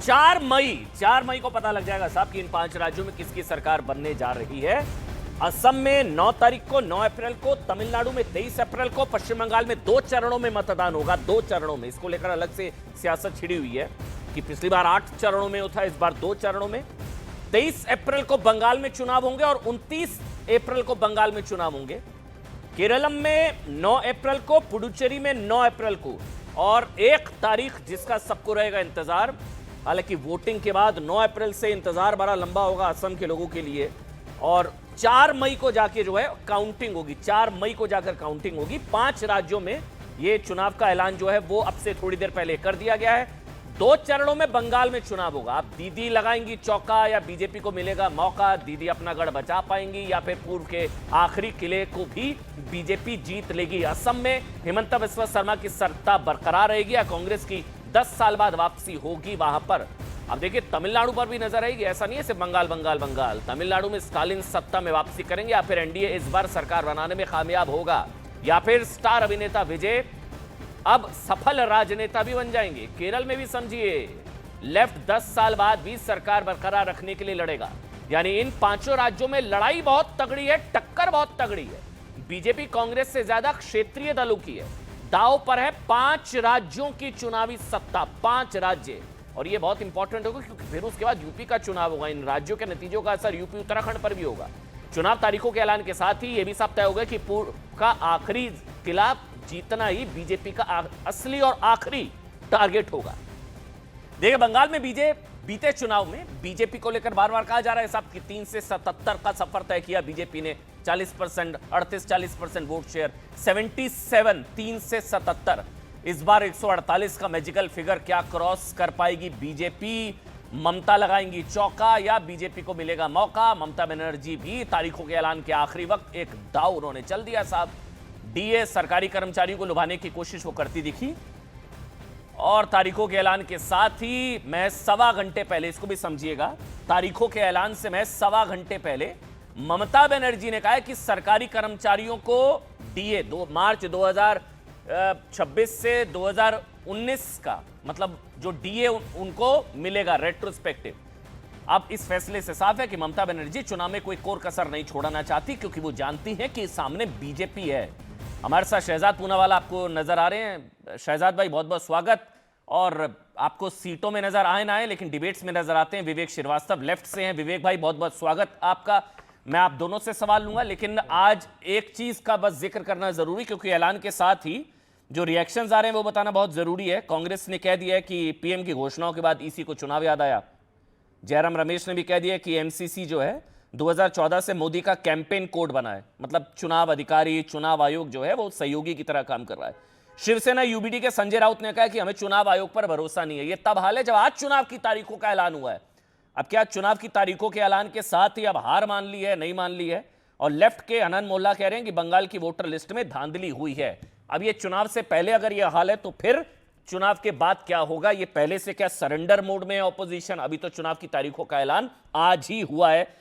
4 मई को पता लग जाएगा साहब कि इन 5 राज्यों में किसकी सरकार बनने जा रही है। असम में 9 तारीख को, 9 अप्रैल को, तमिलनाडु में 23 अप्रैल को, पश्चिम बंगाल में 2 चरणों में मतदान होगा। 2 चरणों में, इसको लेकर अलग से सियासत छिड़ी हुई है कि पिछली बार 8 चरणों में होता, इस बार 2 चरणों में। 23 अप्रैल को बंगाल में चुनाव होंगे और 29 अप्रैल को बंगाल में चुनाव होंगे। केरलम में 9 अप्रैल को, पुडुचेरी में 9 अप्रैल को, और 1 तारीख जिसका सबको रहेगा इंतजार। हालांकि वोटिंग के बाद 9 अप्रैल से इंतजार बड़ा लंबा होगा असम के लोगों के लिए, और 4 मई को जाके जो है काउंटिंग होगी। 4 मई को जाकर काउंटिंग होगी। 5 राज्यों में यह चुनाव का ऐलान जो है वो अब से थोड़ी देर पहले कर दिया गया है। 2 चरणों में बंगाल में चुनाव होगा। अब दीदी लगाएंगी चौका या बीजेपी को मिलेगा मौका, दीदी अपना गढ़ बचा पाएंगी या फिर पूर्व के आखिरी किले को भी बीजेपी जीत लेगी। असम में हिमंता बिस्वा शर्मा की सत्ता बरकरार रहेगी या कांग्रेस की 10 साल बाद वापसी होगी वहां पर। अब देखिए तमिलनाडु पर भी नजर आएगी। ऐसा नहीं है सिर्फ बंगाल। तमिलनाडु में स्टालिन सत्ता में वापसी करेंगे या फिर एनडीए इस बार सरकार बनाने में कामयाब होगा, या फिर स्टार अभिनेता विजय अब सफल राजनेता भी बन जाएंगे। केरल में भी समझिए लेफ्ट 10 साल बाद भी सरकार बरकरार रखने के लिए लड़ेगा। यानी इन 5 राज्यों में लड़ाई बहुत तगड़ी है, टक्कर बहुत तगड़ी है। बीजेपी कांग्रेस से ज्यादा क्षेत्रीय दलों की है। दांव पर है 5 राज्यों की चुनावी सत्ता, 5 राज्य। और ये बहुत इंपॉर्टेंट होगा क्योंकि फिर उसके बाद यूपी का चुनाव होगा। इन राज्यों के नतीजों का असर यूपी उत्तराखंड पर भी होगा। चुनाव तारीखों के ऐलान के साथ ही यह भी साफ तय होगा कि पूर्व का आखिरी किला जीतना ही बीजेपी का असली और आखिरी टारगेट होगा। देखिए बंगाल में बीते चुनाव में बीजेपी को लेकर बार बार कहा जा रहा है साहब कि 3 से 77 का सफर तय किया बीजेपी ने। 40%, 38-40% वोट शेयर, 77, 3 से 77। इस बार 148 का मैजिकल फिगर क्या क्रॉस कर पाएगी बीजेपी? ममता लगाएंगी चौका या बीजेपी को मिलेगा मौका? ममता बनर्जी भी तारीखों के ऐलान के आखिरी वक्त एक दाव उन्होंने चल दिया साहब। डीए सरकारी कर्मचारियों को लुभाने की कोशिश वो करती दिखी, और तारीखों के ऐलान के साथ ही मैं 1.25 घंटे पहले, इसको भी समझिएगा, तारीखों के ऐलान से मैं 1.25 घंटे पहले ममता बनर्जी ने कहा कि सरकारी कर्मचारियों को डीए मार्च 2026 से 2019 का मतलब जो डीए उनको मिलेगा रेट्रोस्पेक्टिव। अब इस फैसले से साफ है कि ममता बनर्जी चुनाव में कोई कोर कसर नहीं छोड़ना चाहती, क्योंकि वो जानती हैं कि सामने बीजेपी है। हमारे साथ शहजाद पूनावाला आपको नजर आ रहे हैं। शहजाद भाई बहुत बहुत स्वागत। और आपको सीटों में नजर आए ना आए लेकिन डिबेट्स में नजर आते हैं। विवेक श्रीवास्तव लेफ्ट से हैं। विवेक भाई बहुत बहुत स्वागत आपका। मैं आप दोनों से सवाल लूंगा, लेकिन आज एक चीज का बस जिक्र करना जरूरी, क्योंकि ऐलान के साथ ही जो रिएक्शंस आ रहे हैं वो बताना बहुत जरूरी है। कांग्रेस ने कह दिया है कि पीएम की घोषणाओं के बाद ईसी को चुनाव याद आया। जयराम रमेश ने भी कह दिया कि एमसीसी जो है 2014 से मोदी का कैंपेन कोड बना है, मतलब चुनाव अधिकारी, चुनाव आयोग जो है वो सहयोगी की तरह काम कर रहा है। शिवसेना यूबीडी के संजय राउत ने कहा कि हमें चुनाव आयोग पर भरोसा नहीं है। ये तब हाल है जब आज चुनाव की तारीखों का ऐलान हुआ है। अब क्या चुनाव की तारीखों के ऐलान के साथ ही अब हार मान ली है, नहीं मान ली है? और लेफ्ट के अनंत मोल्ला कह रहे हैं कि बंगाल की वोटर लिस्ट में धांधली हुई है। अब ये चुनाव से पहले अगर यह हाल है तो फिर चुनाव के बाद क्या होगा? ये पहले से क्या सरेंडर मोड में है ऑपोजिशन? अभी तो चुनाव की तारीखों का ऐलान आज ही हुआ है।